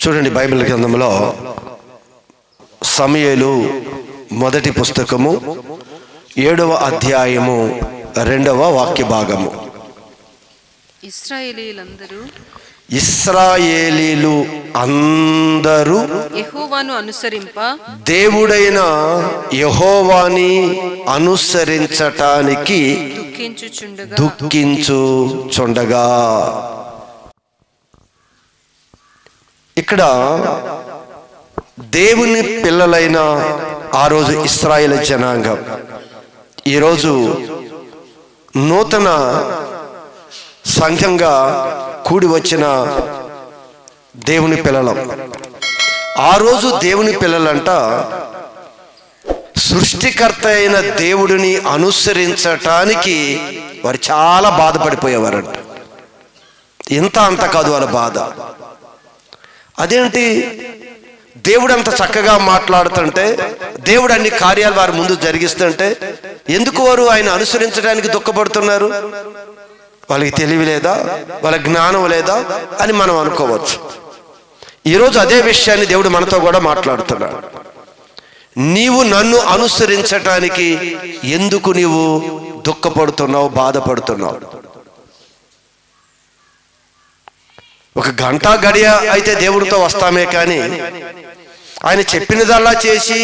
చూడండి, బైబిల్ గ్రంథంలో సమూయేలు మొదటి పుస్తకము 7వ అధ్యాయము 2వ వాక్య భాగము. ఇశ్రాయేలీలు అందరూ యెహోవాను అనుసరింప దేవుడైన యెహోవాని అనుసరించటానికి దుఃఖించుచుండగా. ఇక్కడ దేవుని పిల్లలైన ఆ రోజు ఇశ్రాయేలు జనాంగం, ఈరోజు నూతన సంఘంగా కూడి వచ్చిన దేవుని పిల్లలం. ఆ రోజు దేవుని పిల్లలంట సృష్టికర్త అయిన దేవుడిని అనుసరించటానికి వారు చాలా బాధపడిపోయేవారంట. ఇంత అంత కాదు వాళ్ళ బాధ. అదేంటి, దేవుడు అంత చక్కగా మాట్లాడుతుంటే, దేవుడు అన్ని కార్యాలు వారి ముందు జరిగిస్తుంటే ఎందుకు వారు ఆయన అనుసరించడానికి దుఃఖపడుతున్నారు? వాళ్ళకి తెలివి లేదా, వాళ్ళ జ్ఞానం లేదా అని మనం అనుకోవచ్చు. ఈరోజు అదే విషయాన్ని దేవుడు మనతో కూడా మాట్లాడుతున్నాడు. నీవు నన్ను అనుసరించటానికి ఎందుకు నీవు దుఃఖపడుతున్నావు, బాధపడుతున్నావు? ఒక గంట గడియ అయితే దేవుడితో వస్తామే కానీ ఆయన చెప్పినదల్లా చేసి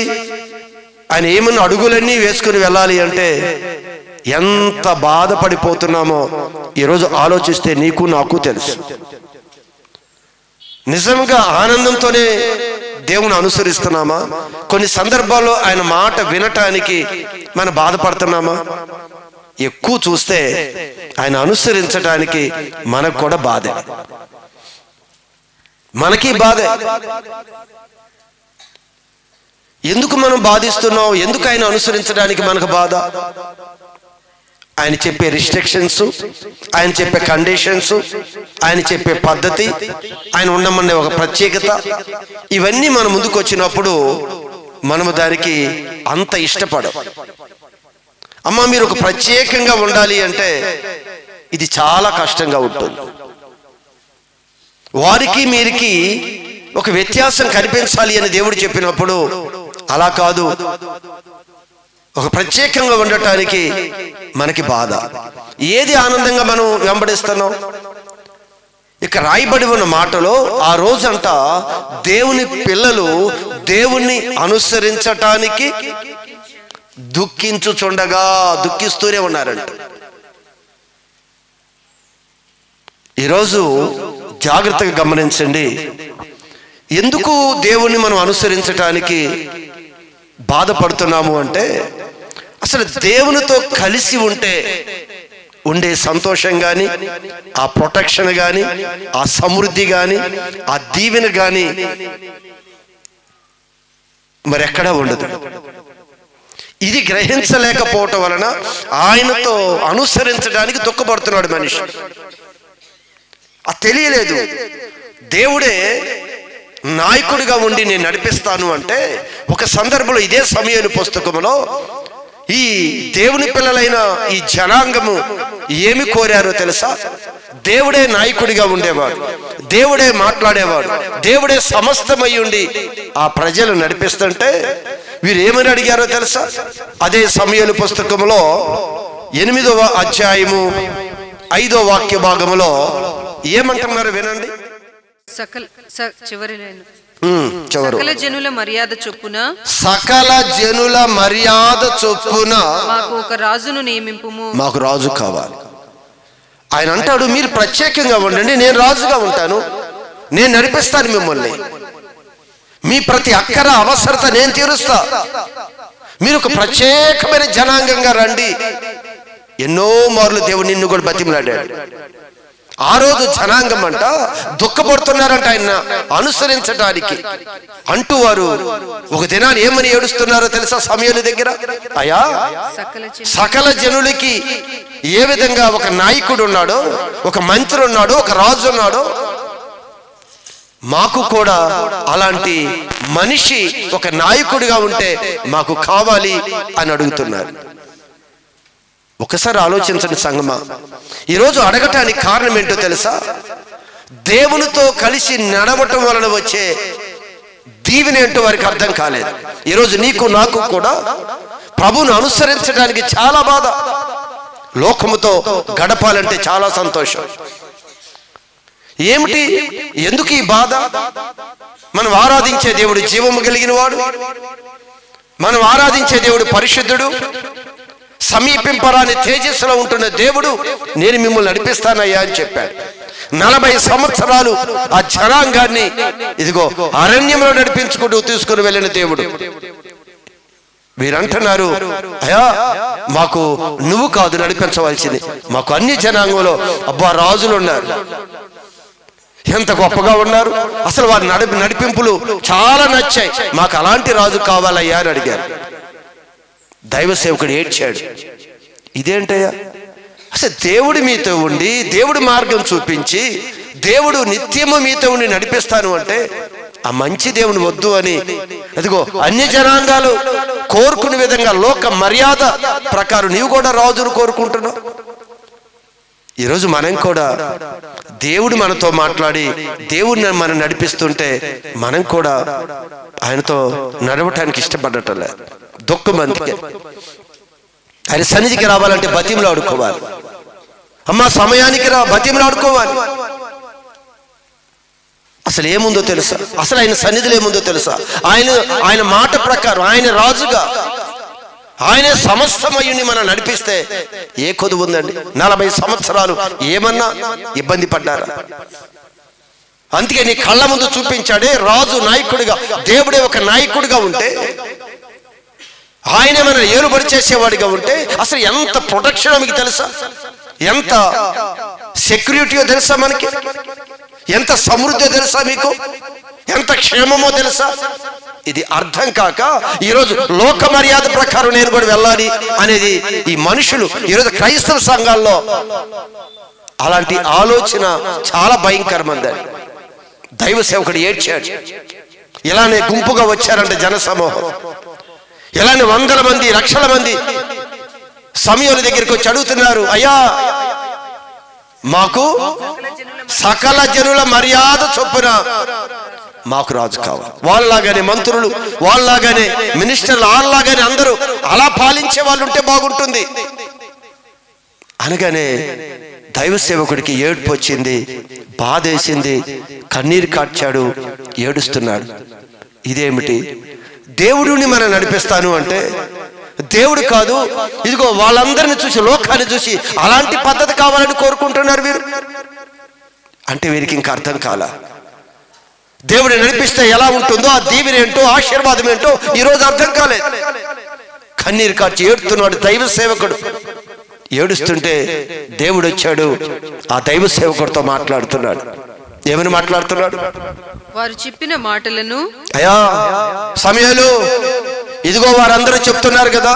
ఆయన ఏమన్నా అడుగులన్నీ వేసుకుని వెళ్ళాలి అంటే ఎంత బాధపడిపోతున్నామో ఈరోజు ఆలోచిస్తే నీకు నాకు తెలుసు. నిజంగా ఆనందంతోనే దేవుని అనుసరిస్తున్నామా? కొన్ని సందర్భాల్లో ఆయన మాట వినటానికి మనం బాధపడుతున్నామా? ఎక్కువ చూస్తే ఆయన అనుసరించడానికి మనకు కూడా బాధే, మనకి బాధే. ఎందుకు మనం బాధిస్తున్నాం? ఎందుకు ఆయన అనుసరించడానికి మనకు బాధ? ఆయన చెప్పే రిస్ట్రిక్షన్స్, ఆయన చెప్పే కండిషన్స్, ఆయన చెప్పే పద్ధతి, ఆయన ఉండమనే ఒక ప్రత్యేకత, ఇవన్నీ మన ముందుకు వచ్చినప్పుడు మనము దానికి అంత ఇష్టపడం. అమ్మ, మీరు ఒక ప్రత్యేకంగా ఉండాలి అంటే ఇది చాలా కష్టంగా ఉంటుంది. వారికి మీరికి ఒక వ్యత్యాసం కనిపించాలి అని దేవుడు చెప్పినప్పుడు అలా కాదు, ఒక ప్రత్యేకంగా ఉండటానికి మనకి బాధ. ఏది ఆనందంగా మనం వెంబడిస్తున్నాం? ఇక రాయబడి ఉన్న మాటలో ఆ రోజంట దేవుని పిల్లలు దేవుణ్ణి అనుసరించటానికి దుఃఖించుచుండగా, దుఃఖిస్తూనే ఉన్నారంట. ఈరోజు జాగ్రత్తగా గమనించండి, ఎందుకు దేవుణ్ణి మనం అనుసరించటానికి బాధపడుతున్నాము అంటే, అసలు దేవునితో కలిసి ఉండే సంతోషం కానీ, ఆ ప్రొటెక్షన్ కానీ, ఆ సమృద్ధి కానీ, ఆ దీవెన కానీ మరెక్కడా ఉండదు. ఇది గ్రహించలేకపోవటం వలన ఆయనతో అనుసరించడానికి దుఃఖపడుతున్నాడు మనిషి. అది తెలియలేదు. దేవుడే నాయకుడిగా ఉండి నేను నడిపిస్తాను అంటే, ఒక సందర్భంలో ఇదే సమూయేలు పుస్తకంలో ఈ దేవుని పిల్లలైన ఈ జనాంగము ఏమి కోరారో తెలుసా? దేవుడే నాయకుడిగా ఉండేవాడు, దేవుడే మాట్లాడేవాడు, దేవుడే సమస్తమై ఉండి ఆ ప్రజలు నడిపిస్తుంటే వీరు ఏమని అడిగారో తెలుసా? అదే సమూయేలు పుస్తకంలో 8వ అధ్యాయము 5వ వాక్య భాగములో ఏమంటున్నారు వినండి. సకల జనుల మర్యాద చొప్పున మాకు ఒక రాజును నియమింపుము. మాకు రాజు కావాలి. ఆయన అంటాడు, మీరు ప్రత్యేకంగా ఉండండి, నేను రాజుగా ఉంటాను, నేను నడిపిస్తాను మిమ్మల్ని, మీ ప్రతి అక్కర అవసరత నేను తీరుస్తా, మీరు ఒక ప్రత్యేకమైన జనాంగంగా రండి. ఎన్నో మార్లు దేవుడు నిన్ను కూడా బతిమలాడాడు. ఆ రోజు జనాంగం అంట దుఃఖపడుతున్నారంట ఆయన అనుసరించడానికి అంటూ. వారు ఒక దినాన్ని ఏమని ఏడుస్తున్నారో తెలుసా? సమూయేలు దగ్గర, అయ్యా, సకల జనులకి ఏ విధంగా ఒక నాయకుడు ఉన్నాడో, ఒక మంత్రి ఉన్నాడో, ఒక రాజు ఉన్నాడో, మాకు కూడా అలాంటి మనిషి ఒక నాయకుడిగా ఉంటే మాకు కావాలి అని అడుగుతున్నారు. ఒకసారి ఆలోచించండి సంగమా, ఈరోజు అడగటానికి కారణం ఏంటో తెలుసా? దేవునితో కలిసి నడవటం వలన వచ్చే దీవెన ఏంటో వారికి అర్థం కాలేదు. ఈరోజు నీకు నాకు కూడా ప్రభువును అనుసరించడానికి చాలా బాధ. లోకముతో గడపాలంటే చాలా సంతోషం. ఏమిటి, ఎందుకు ఈ బాధ? మనం ఆరాధించే దేవుడు జీవము కలిగిన వాడు, మనం ఆరాధించే దేవుడు పరిశుద్ధుడు, సమీపింపరాని తేజస్సులో ఉంటున్న దేవుడు. నేను మిమ్మల్ని నడిపిస్తానయ్యా అని చెప్పాడు. 40 సంవత్సరాలు ఆ జనాంగాన్ని ఇదిగో అరణ్యంలో నడిపించుకుంటూ తీసుకుని వెళ్ళిన దేవుడు. వీరంటున్నారు, అయ్యా మాకు నువ్వు కాదు నడిపించవలసింది, మాకు అన్ని జనాంగంలో అబ్బా రాజులు ఉన్నారు, ఎంత గొప్పగా ఉన్నారు, అసలు వారి నడిపింపులు చాలా నచ్చాయి, మాకు అలాంటి రాజు కావాలయ్యా అని అడిగారు. దైవ సేవకుడు ఏడ్చాడు. ఇదేంటయ్యా, అసలు దేవుడు మీతో ఉండి దేవుడి మార్గం చూపించి దేవుడు నిత్యము మీతో ఉండి నడిపిస్తాను అంటే ఆ మంచి దేవుని వద్దు అని అదిగో అన్య జనాంగాలు కోరుకునే విధంగా లోక మర్యాద ప్రకారం నీవు కూడా రాజును కోరుకుంటున్నావు. ఈరోజు మనం కూడా దేవుడు మనతో మాట్లాడి దేవుడిని మనం నడిపిస్తుంటే మనం కూడా ఆయనతో నడవటానికి ఇష్టపడటం లేదు. దుఃఖం అందుకే. ఆయన సన్నిధికి రావాలంటే బతిమలు ఆడుకోవాలి. అమ్మ సమయానికి రా, బతిమలు ఆడుకోవాలి. అసలు ఏముందో తెలుసా? అసలు ఆయన సన్నిధిలో ఏముందో తెలుసా? ఆయన మాట ప్రకారం ఆయన రాజుగా ఆయనే సమస్తమయుని మనం నడిపిస్తే ఏ కొదువు ఉందండి? 40 సంవత్సరాలు ఏమన్నా ఇబ్బంది పడ్డారా? అందుకే నీ కళ్ళ ముందు చూపించాడే రాజు నాయకుడిగా, దేవుడే ఒక నాయకుడిగా ఉంటే, ఆయనే మన ఏలుబడి చేసేవాడిగా ఉంటే అసలు ఎంత ప్రొటెక్షన్ మీకు తెలుసా? ఎంత సెక్యూరిటీయో తెలుసా? మనకి ఎంత సమృద్ధి తెలుసా? మీకు ఎంత క్షేమమో తెలుసా? ఇది అర్థం కాక ఈరోజు లోక మర్యాద ప్రకారం నేను కూడా వెళ్ళాలి అనేది ఈ మనుషులు ఈరోజు క్రైస్తవ సంఘాల్లో అలాంటి ఆలోచన చాలా భయంకరమంది. దైవ సేవకుడు ఏడ్చాడు. ఇలానే గుంపుగా వచ్చారంటే జన సమూహం, ఇలానే 100 మంది 1,00,000 మంది సమూహాల దగ్గరికి వచ్చి అడుగుతున్నారు, అయ్యా మాకు సకల జనుల మర్యాద చొప్పున మాకు రాజు కావాలి. వాళ్ళలాగానే మంత్రులు, వాళ్ళలాగానే మినిస్టర్లు, వాళ్ళలాగానే అందరూ అలా పాలించే వాళ్ళు ఉంటే బాగుంటుంది అనగానే దైవ సేవకుడికి ఏడుపు వచ్చింది, బాధేసింది, కన్నీరు కార్చాడు, ఏడుస్తున్నాడు. ఇదేమిటి? దేవుడిని మనం నడిపిస్తాను అంటే దేవుడు కాదు, ఇదిగో వాళ్ళందరిని చూసి లోకాన్ని చూసి అలాంటి పద్ధతి కావాలని కోరుకుంటున్నారు వీరు. అంటే వీరికి ఇంకా అర్థం కాలా. దేవుడు నడిపిస్తే ఎలా ఉంటుందో ఆ దీవెన ఏంటో ఆశీర్వాదం ఏంటో ఈరోజు అర్థం కాలేదు. కన్నీరు కార్చి ఏడుతున్నాడు దైవ సేవకుడు. ఏడుస్తుంటే దేవుడు వచ్చాడు, ఆ దైవ సేవకుడితో మాట్లాడుతున్నాడు. ఏమని మాట్లాడుతున్నాడు? వారు చెప్పిన మాటలను, అయ్యా సమయాలు ఇదిగో వారందరూ చెప్తున్నారు కదా,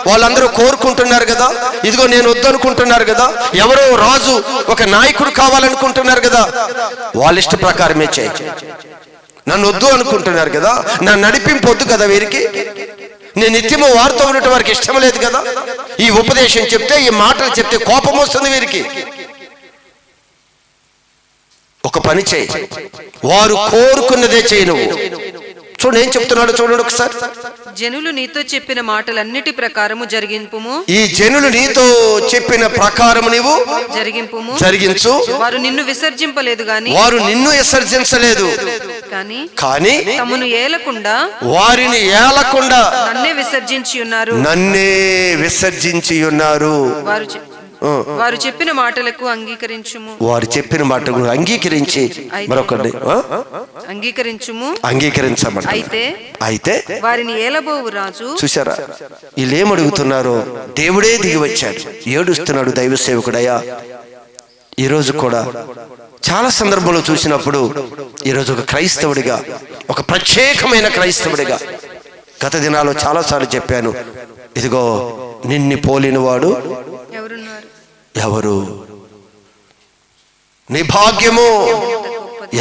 వాళ్ళందరూ కోరుకుంటున్నారు కదా, ఇదిగో నేను వద్దనుకుంటున్నారు కదా, ఎవరో రాజు ఒక నాయకుడు కావాలనుకుంటున్నారు కదా, వాళ్ళ ఇష్ట ప్రకారమే చేయి. నన్ను వద్దు అనుకుంటున్నారు కదా, నా నడిపింపు వద్దు కదా వీరికి, నేను నిత్యము వారితో ఉండటం వారికి ఇష్టం లేదు కదా, ఈ ఉపదేశం చెప్తే ఈ మాటలు చెప్తే కోపం వస్తుంది వీరికి. ఒక పని చేయి, వారు కోరుకున్నదే చేయి. నువ్వు చూడు ఏం చెప్తున్నాడు, చూడండి ఒకసారి. జనులు నీతో చెప్పిన మాటలన్నిటి ప్రకారము జరిగింపుము. ఈ జనులు నీతో చెప్పిన ప్రకారం నీవు జరిగించు. వారు నిన్ను విసర్జింపలేదు గాని, వారు నిన్ను విసర్జించలేదు కానీ తమను ఏలకుండా, వారిని ఏలకుండా నన్నే విసర్జించి ఉన్నారు. వారు చెప్పిన మాటలకు అంగీకరించుము. వారు చెప్పిన మాటకు అంగీకరించి మరొకటి అంగీకరించమని. అయితే వారిని ఏలబోవు రాజు. చూసారా వీళ్ళేమడుగుతున్నారో? దేవుడే దిగి వచ్చాడు, ఏడుస్తున్నాడు దైవ సేవకుడయ్యా. ఈరోజు కూడా చాలా సందర్భంలో చూసినప్పుడు ఈరోజు ఒక క్రైస్తవుడిగా, ఒక ప్రత్యేకమైన క్రైస్తవుడిగా, గత దినాల్లో చాలాసార్లు చెప్పాను, ఇదిగో నిన్ను పోలిన వాడు ఎవరు? నీ భాగ్యము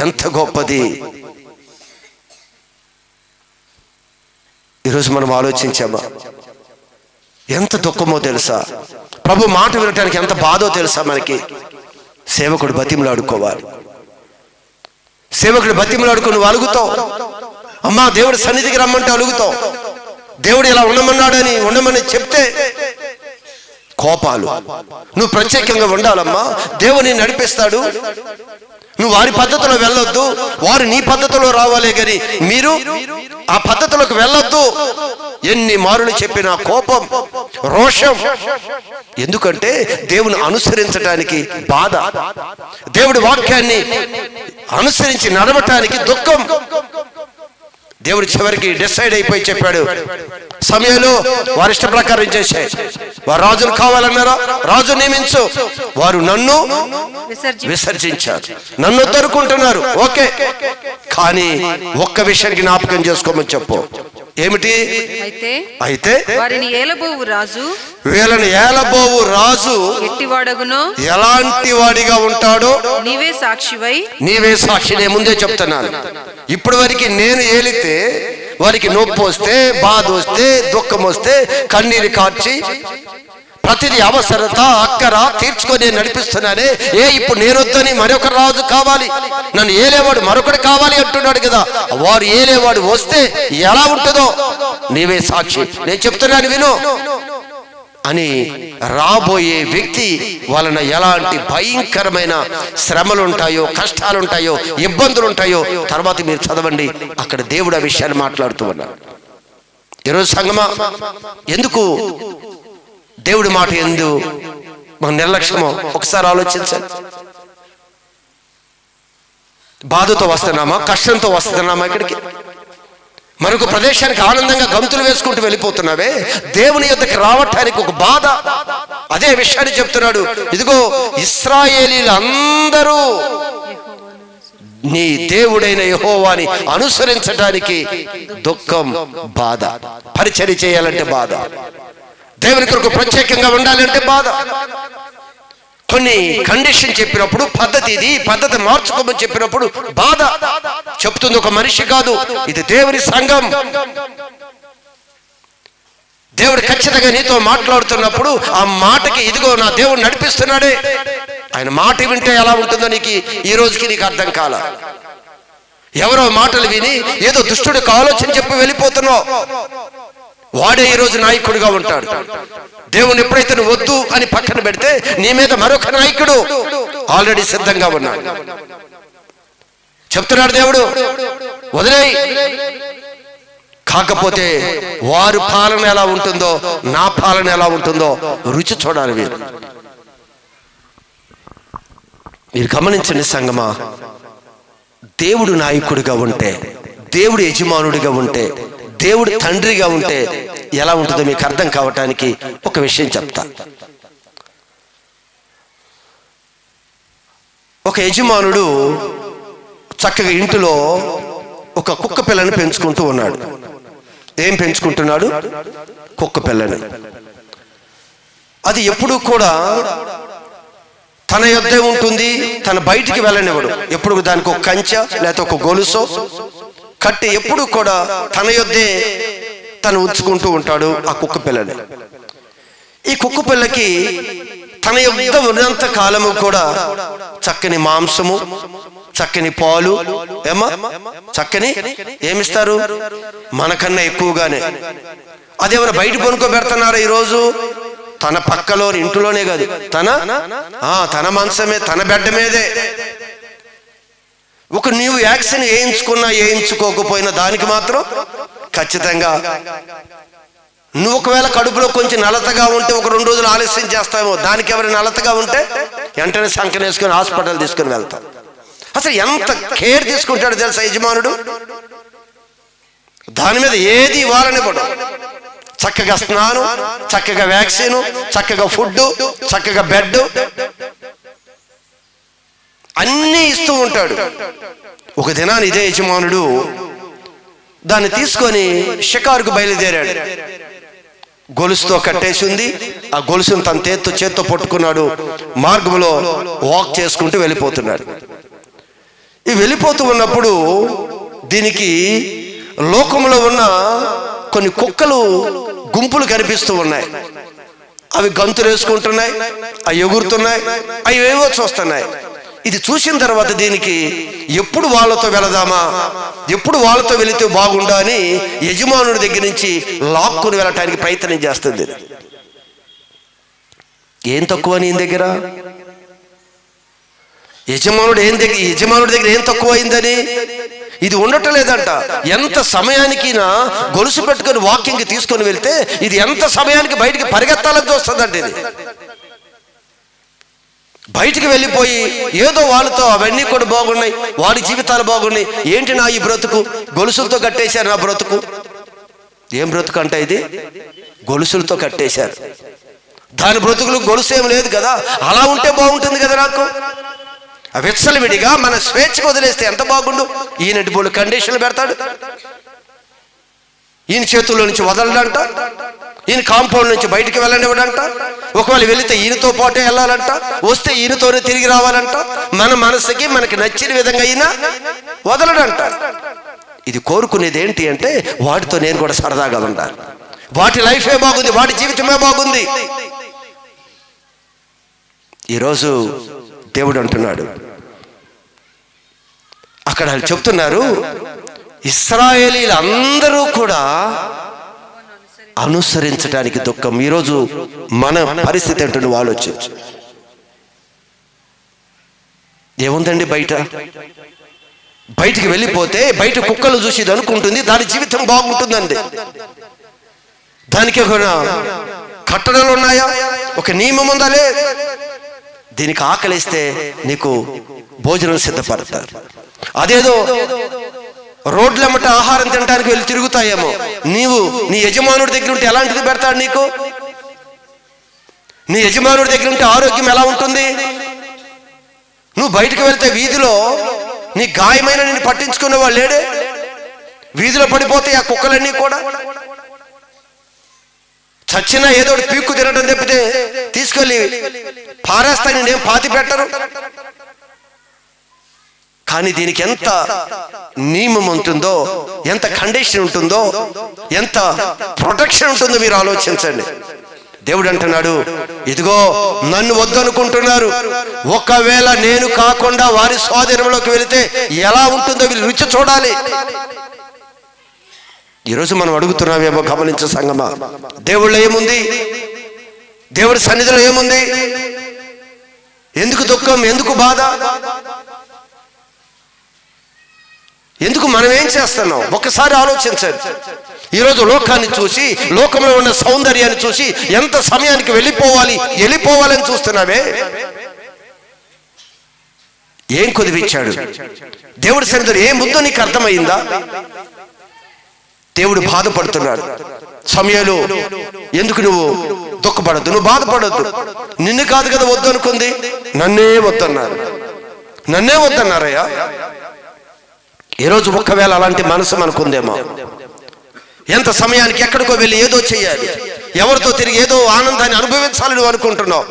ఎంత గొప్పది. ఈరోజు మనం ఆలోచించామా? ఎంత దుఃఖమో తెలుసా? ప్రభు మాట వినటానికి ఎంత బాధో తెలుసా? మనకి సేవకుడు బతిమలాడుకోవాలి. సేవకుడు బతిమలాడుకుని నువ్వు అలుగుతావు. అమ్మా దేవుడి సన్నిధికి రమ్మంటే అలుగుతావు. దేవుడు ఇలా ఉండమని చెప్తే కోపాలు. నువ్వు ప్రత్యేకంగా ఉండాలమ్మా, దేవుని నడిపిస్తాడు. నువ్వు వారి పద్ధతిలో వెళ్ళొద్దు, వారు నీ పద్ధతిలో రావాలే గాని మీరు ఆ పద్ధతిలోకి వెళ్ళొద్దు. ఎన్ని మారులు చెప్పిన కోపం, రోషం. ఎందుకంటే దేవుని అనుసరించడానికి బాధ, దేవుడి వాక్యాన్ని అనుసరించి నడవటానికి దుఃఖం. దేవుడు చివరికి డిసైడ్ అయిపోయి చెప్పాడు, సమయంలో వారి ఇష్ట ప్రకారం చేశాయి. వారు రాజును కావాలన్నారా, రాజు నియమించు. వారు నన్ను విసర్జించారు, నన్ను తరుకుంటున్నారు. ఓకే, కానీ ఒక్క విషయం జ్ఞాపకం చేసుకోమని చెప్పు. ఏమిటి? అయితే వీళ్ళని ఏలబోవు రాజు ఎలాంటి వాడిగా ఉంటాడో నీవే సాక్షి. నేను ముందే చెప్తున్నాను. ఇప్పటి వరకు నేను ఏలితే వారికి నొప్పి వస్తే, బాధ వస్తే, దుఃఖం వస్తే కన్నీరు కార్చి ప్రతిదీ అవసరత అక్కర తీర్చుకొని నడిపిస్తున్నానే. ఇప్పుడు నేనొద్దని మరొక రాజు కావాలి, నన్ను ఏలేవాడు మరొకటి కావాలి అంటున్నాడు కదా. వారు ఏలేవాడు వస్తే ఎలా ఉంటుందో నీవే సాక్షి, నేను చెప్తున్నాను విను అని. రాబోయే వ్యక్తి వలన ఎలాంటి భయంకరమైన శ్రమలు ఉంటాయో, కష్టాలు ఉంటాయో, ఇబ్బందులు ఉంటాయో తర్వాత మీరు చదవండి. అక్కడ దేవుడు ఆ విషయాన్ని మాట్లాడుతూ ఉన్నాడు. ఈరోజు సంగమా, ఎందుకు దేవుడి మాట ఎందు మన నిర్లక్ష్యమో ఒకసారి ఆలోచించండి. బాధతో వస్తున్నామా, కష్టంతో వస్తున్నామా ఇక్కడికి? మరొక ప్రదేశానికి ఆనందంగా గంతులు వేసుకుంటూ వెళ్ళిపోతున్నావే. దేవుని యొద్దకు రావటానికి ఒక బాధ. అదే విషయాన్ని చెప్తున్నాడు. ఇదిగో ఇశ్రాయేలీలందరూ నీ దేవుడైన యెహోవాని అనుసరించడానికి దుఃఖం, బాధ. పరిచర్య చేయాలంటే బాధ, దేవుని కొరకు ప్రత్యేకంగా ఉండాలంటే బాధ. కొన్ని కండిషన్ చెప్పినప్పుడు పద్ధతి మార్చుకోమని చెప్పినప్పుడు బాధ. చెప్తుంది ఒక మనిషి కాదు, ఇది దేవుని సంఘం. దేవుడు ఖచ్చితంగా నీతో మాట్లాడుతున్నప్పుడు ఆ మాటకి ఇదిగో నా దేవుడు నడిపిస్తున్నాడే, ఆయన మాట వింటే ఎలా ఉంటుందో నీకు ఈ రోజుకి నీకు అర్థం కాల. ఎవరో మాటలు విని ఏదో దుష్టుడికి ఆలోచన చెప్పి వెళ్ళిపోతున్నావు. వాడే ఈరోజు నాయకుడిగా ఉంటాడు. దేవుని ఎప్పుడైతే నువ్వు వద్దు అని పక్కన పెడితే నీ మీద మరొక నాయకుడు ఆల్రెడీ సిద్ధంగా ఉన్నాడు. చెప్తున్నాడు దేవుడు, వదిలేయ్. కాకపోతే వారు పాలన ఎలా ఉంటుందో నా పాలన ఎలా ఉంటుందో రుచి చూడాలి. మీరు గమనించండి సంగమా, దేవుడు నాయకుడిగా ఉంటే, దేవుడు యజమానుడిగా ఉంటే, దేవుడు తండ్రిగా ఉంటే ఎలా ఉంటుందో మీకు అర్థం కావటానికి ఒక విషయం చెప్తా. ఒక యజమానుడు చక్కగా ఇంటిలో ఒక కుక్క పిల్లని పెంచుకుంటూ ఉన్నాడు. ఏం పెంచుకుంటున్నాడు? కుక్క పిల్లని. అది ఎప్పుడు కూడా తన యొద్దే ఉంటుంది, తన బయటికి వెళ్ళనివ్వడు. ఎప్పుడు దానికి ఒక కంచె లేకపోతే ఒక గొలుసో కట్టి ఎప్పుడు కూడా తన యొద్దే తను ఉంచుకుంటూ ఉంటాడు ఆ కుక్క పిల్లని. ఈ కుక్క పిల్లకి తన యొద్ద ఉన్నంత కాలము కూడా చక్కని మాంసము, చక్కని పాలు, ఏమిస్తారు మనకన్నా ఎక్కువగానే. అదేమైనా బయట కొనుక్కోబెడుతున్నారా ఈరోజు? తన పక్కలో ఇంటిలోనే కాదు, తన మంచమే, తన బెడ్డ మీదే. ఒక నీవు యాక్సిన్ వేయించుకున్నా వేయించుకోకపోయినా దానికి మాత్రం ఖచ్చితంగా నువ్వు ఒకవేళ కడుపులో కొంచెం నలతగా ఉంటే ఒక 2 రోజులు ఆలస్యం చేస్తామో, దానికి ఎవరైనా నలతగా ఉంటే వెంటనే సంకన వేసుకొని హాస్పిటల్ తీసుకుని వెళ్తాం. అసలు ఎంత కేర్ తీసుకుంటాడు తెలుసా యజమానుడు? దాని మీద ఏది ఇవ్వాలని పడు. చక్కగా స్నానం, చక్కగా వ్యాక్సిన్, చక్కగా ఫుడ్, చక్కగా బెడ్ అన్నీ ఇస్తూ ఉంటాడు. ఒక దినాన్ని ఇదే యజమానుడు దాన్ని తీసుకొని షికారుకు బయలుదేరాడు. గొలుసుతో కట్టేసి ఉంది. ఆ గొలుసును తన చేత్తో పట్టుకున్నాడు. మార్గంలో వాక్ చేసుకుంటూ వెళ్ళిపోతున్నాడు. ఈ వెళ్ళిపోతూ ఉన్నప్పుడు దీనికి లోకంలో ఉన్న కొన్ని కుక్కలు గుంపులు కనిపిస్తూ ఉన్నాయి. అవి గంతులు వేసుకుంటున్నాయి, అవి ఎగురుతున్నాయి, అవి ఏవో చూస్తున్నాయి. ఇది చూసిన తర్వాత దీనికి ఎప్పుడు వాళ్ళతో వెళదామా, ఎప్పుడు వాళ్ళతో వెళితే బాగుండా అని యజమానుడి దగ్గర నుంచి లాక్కుని వెళ్ళటానికి ప్రయత్నం చేస్తుంది. ఏం తక్కువ నీ దగ్గర? యజమానుడి దగ్గర ఏం తక్కువ అయిందని? ఇది ఉండటం లేదంట. ఎంత సమయానికినా గొలుసు పెట్టుకొని వాకింగ్కి తీసుకొని వెళ్తే ఇది ఎంత సమయానికి బయటికి పరిగెత్తాలని చూస్తుందండి. ఇది బయటికి వెళ్ళిపోయి ఏదో వాళ్ళతో అవన్నీ కూడా బాగున్నాయి, వాడి జీవితాలు బాగున్నాయి, ఏంటి నా ఈ బ్రతుకు, గొలుసులతో కట్టేశారు నా బ్రతుకు. ఏం బ్రతుకు అంటే ఇది? గొలుసులతో కట్టేశారు. దాని బ్రతుకులు గొలుసు ఏం లేదు కదా, అలా ఉంటే బాగుంటుంది కదా. నాకు విచ్చలవిడిగా మన స్వేచ్ఛకు వదిలేస్తే ఎంత బాగుండు. ఈయనటి బోళ్ళు కండిషన్లు పెడతాడు, ఈయన చేతుల్లో నుంచి వదలడంట, ఈయన కాంపౌండ్ నుంచి బయటికి వెళ్ళనివ్వడంట, ఒకవేళ వెళితే ఈయనతో పాటే వెళ్ళాలంట, వస్తే ఈయనతోనే తిరిగి రావాలంట, మన మనసుకి మనకి నచ్చిన విధంగా అయినా వదలడంట. ఇది కోరుకునేది ఏంటి అంటే వాటితో నేను కూడా సరదాగా ఉండాలి, వాటి లైఫే బాగుంది, వాటి జీవితమే బాగుంది. ఈరోజు దేవుడు అంటున్నాడు, అక్కడ చెప్తున్నారు, ఇశ్రాయేలీలందరూ కూడా అనుసరించడానికి దుఃఖం. ఈరోజు మన పరిస్థితి ఏంటో నువ్వు ఆలోచించు. ఏముందండి బయటికి వెళ్ళిపోతే బయట కుక్కలు చూసి ఇది అనుకుంటుంది దాని జీవితం బాగుంటుందండి. దానికి ఒక కట్టడలు ఉన్నాయా, ఒక నియమం ఉందా? లేదు. దీనికి ఆకలిస్తే నీకు భోజనం సిద్ధపడతారు. అదేదో రోడ్లమ్మట ఆహారం తినడానికి వెళ్ళి తిరుగుతాయేమో. నీవు నీ యజమానుడి దగ్గర ఉంటే ఎలాంటిది పెడతాడు నీకు? నీ యజమానుడి దగ్గర ఉంటే ఆరోగ్యం ఎలా ఉంటుంది? నువ్వు బయటకు వెళ్తే వీధిలో నీ గాయమైన నిన్ను పట్టించుకునే వాళ్ళు లేడే. వీధిలో పడిపోతే ఆ కుక్కలన్నీ కూడా చచ్చినా ఏదో పీక్కు తినడం తప్పితే తీసుకెళ్ళి పారేస్తా, నేనేం పాతి పెట్టరు. కానీ దీనికి ఎంత నియమం ఉంటుందో, ఎంత కండిషన్ ఉంటుందో, ఎంత ప్రొటెక్షన్ ఉంటుందో మీరు ఆలోచించండి. దేవుడు అంటున్నాడు, ఇదిగో నన్ను వద్దనుకుంటున్నారు, ఒకవేళ నేను కాకుండా వారి స్వాధీనంలోకి వెళితే ఎలా ఉంటుందో వీళ్ళు రుచి చూడాలి. ఈరోజు మనం అడుగుతున్నామేమో గమనించే సంగమా, దేవుళ్ళో ఏముంది? దేవుడి సన్నిధిలో ఏముంది? ఎందుకు దుఃఖం, ఎందుకు బాధ, ఎందుకు మనం ఏం చేస్తున్నాం? ఒక్కసారి ఆలోచించండి. ఈరోజు లోకాన్ని చూసి, లోకంలో ఉన్న సౌందర్యాన్ని చూసి ఎంత సమయానికి వెళ్ళిపోవాలని చూస్తున్నావే. ఏం కుదివిచ్చాడు దేవుడి సన్నిధిలో? ఏముందో నీకు అర్థమైందా? దేవుడు బాధపడుతున్నాడు. సమయంలో ఎందుకు నువ్వు దుఃఖపడద్దు, నువ్వు బాధపడద్దు. నిన్ను కాదు కదా వద్దు అనుకుంది, నన్నే వద్దన్నారయ్యా. ఈరోజు ఒకవేళ అలాంటి మనసు మనకుందేమో, ఎంత సమయానికి ఎక్కడికో వెళ్ళి ఏదో చెయ్యాలి, ఎవరితో తిరిగి ఏదో ఆనందాన్ని అనుభవించాలి నువ్వు అనుకుంటున్నావు.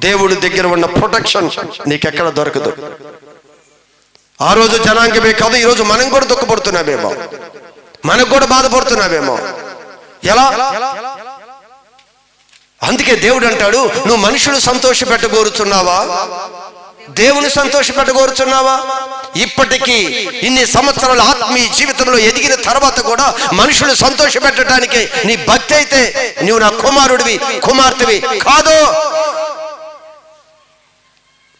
దేవుడి దగ్గర ఉన్న ప్రొటెక్షన్ నీకెక్కడ దొరకదు. ఆ రోజు జనాంగమే కాదు, ఈరోజు మనం కూడా దుఃఖపడుతున్నామేమో, మనకు కూడా బాధపడుతున్నామేమో. ఎలా? అందుకే దేవుడు అంటాడు, నువ్వు మనుషులు సంతోష పెట్టగోరుచున్నావా, దేవుని సంతోష పెట్టగోరుచున్నావా? ఇప్పటికీ ఇన్ని సంవత్సరాల ఆత్మీయ జీవితంలో ఎదిగిన తర్వాత కూడా మనుషులు సంతోష పెట్టడానికి నీ భక్తి అయితే నువ్వు నా కుమారుడివి, కుమార్తెవి కాదు.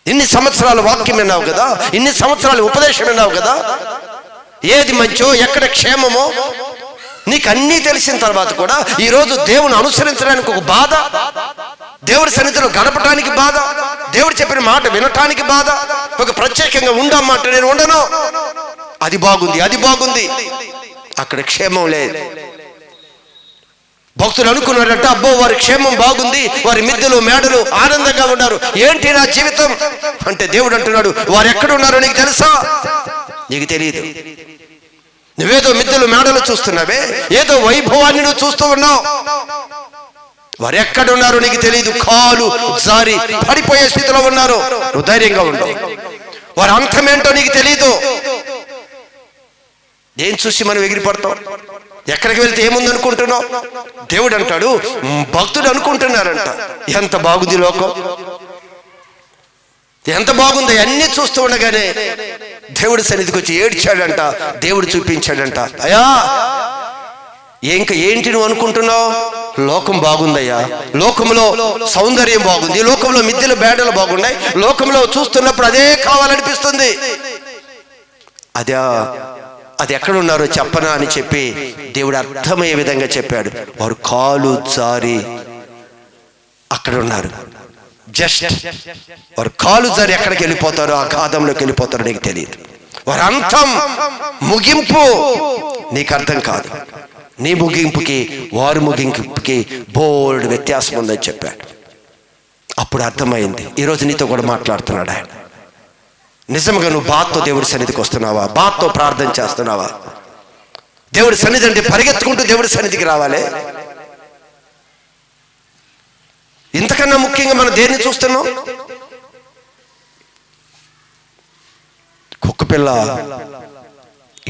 ఇన్ని సంవత్సరాల వాక్యం విన్నావు కదా, ఇన్ని సంవత్సరాల ఉపదేశం విన్నావు కదా, ఏది మంచో ఎక్కడ క్షేమమో నీకు అన్నీ తెలిసిన తర్వాత కూడా ఈరోజు దేవుని అనుసరించడానికి ఒక బాధ, దేవుడి సన్నిధిలో గడపటానికి బాధ, దేవుడు చెప్పిన మాట వినటానికి బాధ, ఒక ప్రత్యేకంగా ఉండమాట నేను ఉండను, అది బాగుంది, అక్కడ క్షేమం లేదు. భక్తులు అనుకున్నారంట, అబ్బో వారి క్షేమం బాగుంది, వారి మిద్దెలు మేడలు ఆనందంగా ఉన్నారు, ఏంటి నా జీవితం అంటే దేవుడు అంటున్నాడు, వారు ఎక్కడ ఉన్నారో నీకు తెలుసా? నీకు తెలియదు. నువ్వేదో మిద్దెలు మేడలు చూస్తున్నావే, ఏదో వైభవాన్ని నువ్వు చూస్తూ ఉన్నావు. వారు ఎక్కడున్నారో నీకు తెలియదు, కాలు జారి పడిపోయే స్థితిలో ఉన్నారు. నువ్వు ధైర్యంగా ఉండవు. వారి అంతమేంటో నీకు తెలీదు. ఏం చూసి మనం ఎగిరిపడతాం? ఎక్కడికి వెళ్తే ఏముంది అనుకుంటున్నావు? దేవుడు అంటాడు, భక్తుడు అనుకుంటున్నారంట ఎంత బాగుంది లోకం, ఎంత బాగుందో అన్నీ చూస్తూ ఉండగానే దేవుడి సన్నిధికి వచ్చి ఏడ్చాడంట. దేవుడు చూపించాడంట, అయ్యా ఇంకా ఏంటి నువ్వు అనుకుంటున్నావు? లోకం బాగుందయ్యా, లోకంలో సౌందర్యం బాగుంది, లోకంలో మిద్దెలు బేడలు బాగున్నాయి, లోకంలో చూస్తున్నప్పుడు అదే కావాలనిపిస్తుంది. అది ఎక్కడున్నారో చెప్పనా అని చెప్పి దేవుడు అర్థమయ్యే విధంగా చెప్పాడు. వారు కాలు జారి అక్కడ ఉన్నారు. జస్ట్ వారు కాలు జారి ఎక్కడికి వెళ్ళిపోతారో అగాధంలోకి వెళ్ళిపోతారో నీకు తెలియదు. వారి అంతం ముగింపు నీకు అర్థం కాదు. నీ ముగింపుకి వారి ముగింపుకి బోల్డ్ వ్యత్యాసం ఉందని చెప్పాడు. అప్పుడు అర్థమైంది. ఈరోజు నీతో కూడా మాట్లాడుతున్నాడు ఆయన. నిజంగా నువ్వు బాధతో దేవుడి సన్నిధికి వస్తున్నావా? బాధతో ప్రార్థన చేస్తున్నావా? దేవుడి సన్నిధి అంటే పరిగెత్తుకుంటూ దేవుడి సన్నిధికి రావాలి. ఇంతకన్నా ముఖ్యంగా మనం దేన్ని చూస్తున్నాం? కుక్క పిల్ల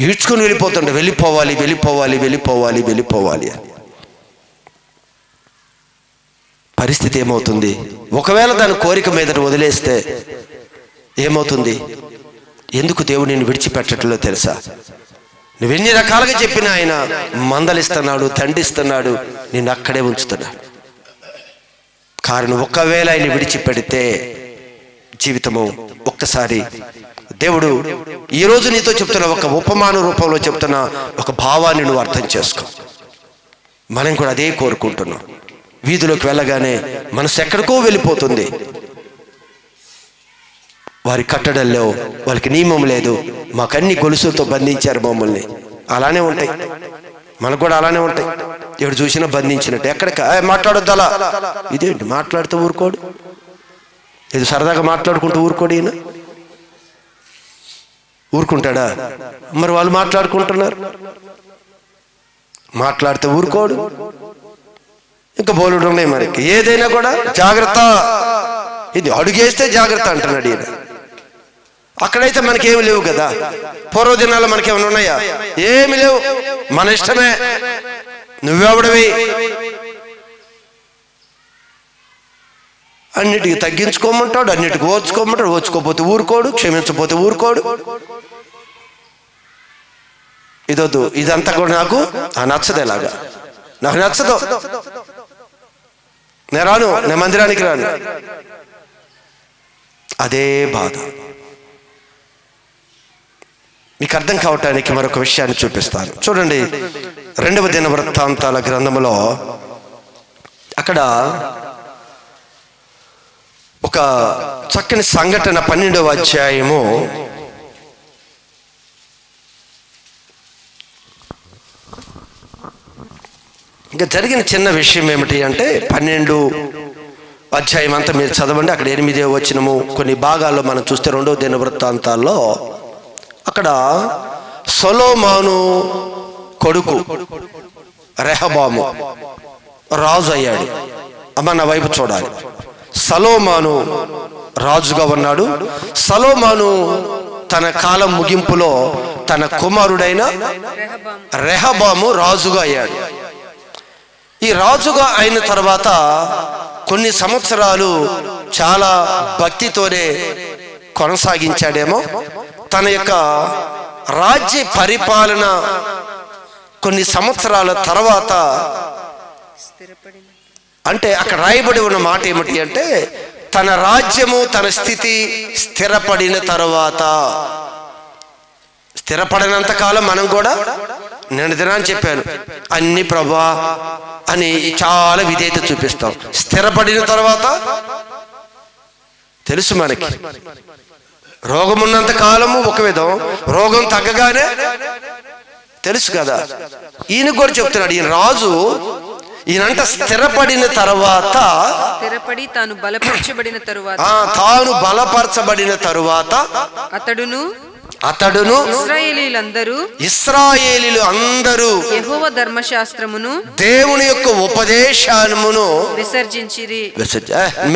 ఈడ్చుకుని వెళ్ళిపోతుండే, వెళ్ళిపోవాలి వెళ్ళిపోవాలి వెళ్ళిపోవాలి వెళ్ళిపోవాలి. పరిస్థితి ఏమవుతుంది? ఒకవేళ దాని కోరిక మీద వదిలేస్తే ఏమవుతుంది? ఎందుకు దేవుడు నిన్ను విడిచిపెట్టట్లేదో తెలుసా? నువ్వెన్ని రకాలుగా చెప్పినా ఆయన మందలిస్తున్నాడు, దండిస్తున్నాడు, నిన్ను అక్కడే ఉంచుతున్నాడు. కారణం ఒకవేళ ఆయన విడిచిపెడితే జీవితము ఒక్కసారి దేవుడు ఈరోజు నీతో చెప్తున్న ఒక ఉపమాన రూపంలో చెప్తున్న ఒక భావాన్ని నువ్వు అర్థం చేసుకో. మనం కూడా అదే కోరుకుంటున్నాం. వీధిలోకి వెళ్ళగానే మనసు ఎక్కడికో వెళ్ళిపోతుంది. వారి కట్టడల్లో వాళ్ళకి నియమం లేదు, మాకన్ని గొలుసులతో బంధించారు మమ్మల్ని. అలానే ఉంటాయి, మనకు కూడా అలానే ఉంటాయి. ఎవడు చూసినా బంధించినట్టు. ఎక్కడికి మాట్లాడొద్దు అలా. ఇదేంటి మాట్లాడుతూ ఊరుకోడు? ఇది సరదాగా మాట్లాడుకుంటూ ఊరుకోడు. ఈయన ఊరుకుంటాడా? మరి వాళ్ళు మాట్లాడుకుంటున్నారు, మాట్లాడితే ఊరుకోడు. ఇంకా బోలుడు ఉన్నాయి మనకి. ఏదైనా కూడా జాగ్రత్త, ఇది అడుగేస్తే జాగ్రత్త అంటున్నాడు ఈయన. అక్కడైతే మనకేమి లేవు కదా. పూర్వదినాల్లో మనకేమైనా ఉన్నాయా? ఏమి లేవు. మన ఇష్టమే. నువ్వెవడవి? అన్నిటికీ తగ్గించుకోమంటాడు, అన్నిటికీ ఓర్చుకోమంటాడు. ఓర్చుకోపోతే ఊరుకోడు, క్షమించకపోతే ఊరుకోడు. ఇదొద్దు, ఇదంతా కూడా నాకు నచ్చదు. ఎలాగా నాకు నచ్చదు, నేను రాను, నేను మందిరానికి రాను. అదే బాధ. మీకు అర్థం కావటానికి మరొక విషయాన్ని చూపిస్తాను. చూడండి, 2వ దినవృత్తాంతాల గ్రంథములో అక్కడ ఒక చక్కని సంఘటన 12వ అధ్యాయము ఇంకా జరిగిన చిన్న విషయం ఏమిటి అంటే, 12 అధ్యాయం అంతా మీరు చదవండి. అక్కడ 8వ వచనము కొన్ని భాగాల్లో మనం చూస్తే 2వ దినవృత్తాంతాల్లో అక్కడ సొలొమోను కొడుకు రెహబాము రాజు అయ్యాడు. అమ్మ నా వైపు చూడాలి. సొలొమోను రాజుగా ఉన్నాడు. సొలొమోను తన కాలం ముగింపులో తన కుమారుడైన రెహబాము రాజుగా అయ్యాడు. ఈ రాజుగా అయిన తర్వాత కొన్ని సంవత్సరాలు చాలా భక్తితోనే కొనసాగించాడేమో. తన యొక్క రాజ్య పరిపాలన కొన్ని సంవత్సరాల తర్వాత, అంటే అక్కడ రాయబడి ఉన్న మాట ఏమిటి అంటే, తన రాజ్యము తన స్థితి స్థిరపడిన తర్వాత, స్థిరపడినంత కాలం మనం కూడా, నేను దినాన్ని చెప్పాను, అన్ని ప్రభా అని చాలా విధేయత చూపిస్తాం. స్థిరపడిన తర్వాత తెలుసు మనకి, రోగం ఉన్నంత కాలము ఒక విధం, రోగం తగ్గగానే తెలుసు కదా. ఈయన కూడా చెప్తున్నాడు, ఈయన రాజు, ఈయనంట స్థిరపడిన తర్వాత, స్థిరపడి తాను బలపరచబడిన తరువాత, తాను బలపరచబడిన తరువాత అతడును ఇశ్రాయేలీలు అందరూ యెహోవా ధర్మశాస్త్రమును దేవుని యొక్క ఉపదేశమును విసర్జించిరి.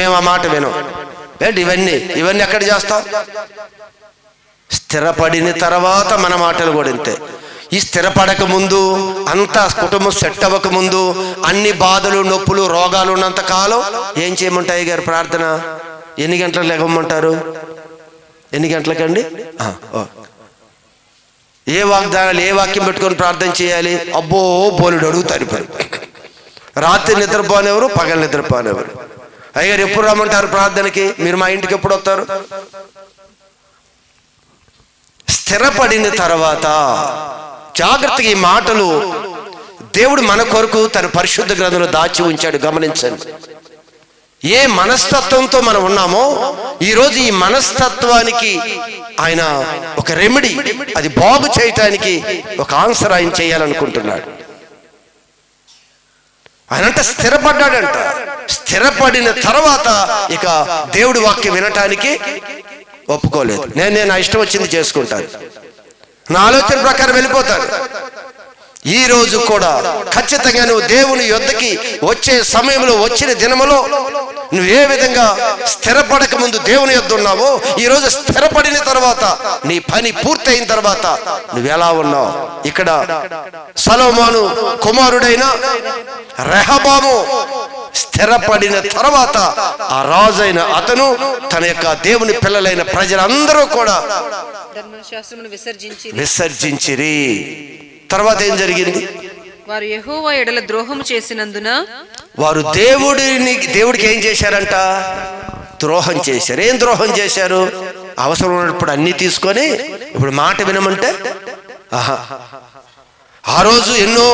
మేము ఆ మాట వినం. ఏంటి ఇవన్నీ ఎక్కడ చేస్తాం? స్థిరపడిన తర్వాత మన మాటలు కూడా ఇంతే. ఈ స్థిరపడక ముందు, అంతా కుటుంబం సెట్ అవ్వక ముందు, అన్ని బాధలు, నొప్పులు, రోగాలు ఉన్నంత కాలం ఏం చేయమంటాయి గారు? ప్రార్థన ఎన్ని గంటలకు లెగమంటారు? ఎన్ని గంటలకండి? ఏ వాగ్దానాలు, ఏ వాక్యం పెట్టుకొని ప్రార్థన చేయాలి? అబ్బో బోలుడు అడుగుతారు. ఇప్పుడు రాత్రి నిద్రపోనేవారు, పగలు నిద్రపోనేవారు. అయ్యారు ఎప్పుడు రమ్మంటారు ప్రార్థనకి? మీరు మా ఇంటికి ఎప్పుడు వస్తారు? స్థిరపడిన తర్వాత జాగ్రత్తగా ఈ మాటలు దేవుడు మన కొరకు తన పరిశుద్ధ గ్రంథంలో దాచి ఉంచాడు. గమనించండి. ఏ మనస్తత్వంతో మనం ఉన్నామో ఈరోజు ఈ మనస్తత్వానికి ఆయన ఒక రెమెడీ, అది బాగు చేయటానికి ఒక ఆన్సర్ ఆయన చేయాలనుకుంటున్నాడు. ఆయనంట స్థిరపడ్డాడంట. స్థిరపడిన తర్వాత ఇక దేవుడి వాక్యం వినటానికి ఒప్పుకోలేదు. నేను నా ఇష్టం వచ్చింది చేసుకుంటాను, నా ఆలోచన ప్రకారం వెళ్ళిపోతాను. ఈ రోజు కూడా ఖచ్చితంగా నువ్వు దేవుని యొద్దకి వచ్చే సమయంలో, వచ్చిన దినములో నువ్వు ఏ విధంగా స్థిరపడక ముందు దేవుని యొద్ద ఉన్నావో, ఈ రోజు స్థిరపడిన తర్వాత, నీ పని పూర్తయిన తర్వాత నువ్వు ఎలా ఉన్నావు? ఇక్కడ సొలొమోను కుమారుడైన రెహబాము స్థిరపడిన తర్వాత ఆ రాజైన అతను తన యొక్క దేవుని పిల్లలైన ప్రజలందరూ కూడా ధర్మశాస్త్రమును విసర్జించిరి. తర్వాత ఏం జరిగింది? వారు యెహోవా ఎడల ద్రోహం చేసినందున, వారు దేవుడికి ఏం చేశారంట? ద్రోహం చేశారు. ఏం ద్రోహం చేశారు? అవసరం ఉన్నప్పుడు అన్ని తీసుకొని ఇప్పుడు మాట వినమంటే ఆ రోజు ఎన్నో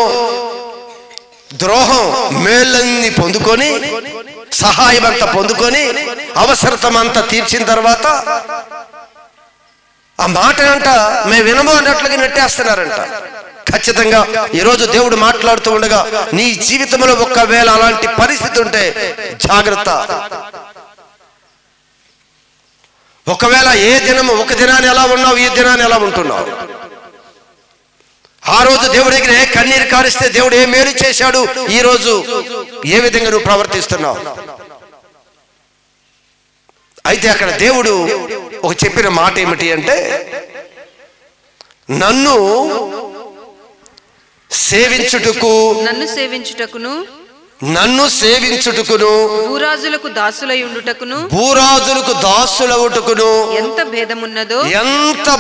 ద్రోహం, మేళ్ళన్ని పొందుకొని, సహాయం అంతా పొందుకొని, అవసరతమంతా తీర్చిన తర్వాత ఆ మాటనంట మేము వినము అన్నట్లుగా నెట్టేస్తున్నారంట. ఖచ్చితంగా ఈరోజు దేవుడు మాట్లాడుతూ ఉండగా నీ జీవితంలో ఒకవేళ అలాంటి పరిస్థితి ఉంటే జాగ్రత్త. ఒకవేళ ఏ దినము, ఒక దినాన్ని ఎలా ఉన్నావు, ఈ దినాన్ని ఎలా ఉంటున్నావు? ఆ రోజు దేవుడి దగ్గర ఏ కన్నీరు కారిస్తే దేవుడు ఏ మేలు చేశాడు, ఈ రోజు ఏ విధంగా నువ్వు ప్రవర్తిస్తున్నావు? అయితే అక్కడ దేవుడు ఒక చెప్పిన మాట ఏమిటి అంటే, నన్ను సేవించుటకును భూరాజులకు దాసులవుటకును ఎంత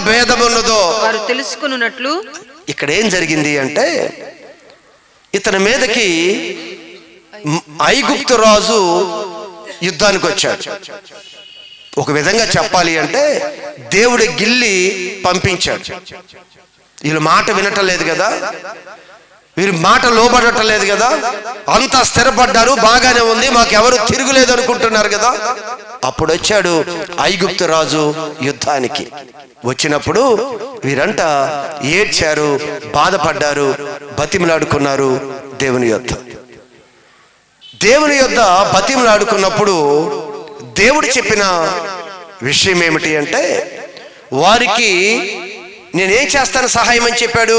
భేదమున్నదో వారు తెలుసుకొనున్నట్లు. ఇక్కడ ఏం జరిగింది అంటే, ఇతని మీదకి ఐగుప్తు రాజు యుద్ధానికి వచ్చాడు. ఒక విధంగా చెప్పాలి అంటే దేవుడి గిల్లి పంపించాడు. వీళ్ళు మాట వినటం లేదు కదా, వీరు మాట లోబడటం లేదు కదా, అంతా స్థిరపడ్డారు, బాగానే ఉంది, మాకెవరు తిరుగులేదు అనుకుంటున్నారు కదా. అప్పుడు వచ్చాడు ఐగుప్తు రాజు యుద్ధానికి. వచ్చినప్పుడు వీరంట ఏడ్చారు, బాధపడ్డారు, బతిమలాడుకున్నారు దేవుని యొద్ద. దేవుని యొద్ద బతిమలాడుకున్నప్పుడు దేవుడు చెప్పిన విషయం ఏమిటి అంటే, వారికి నేనేం చేస్తాను సహాయం అని చెప్పాడు.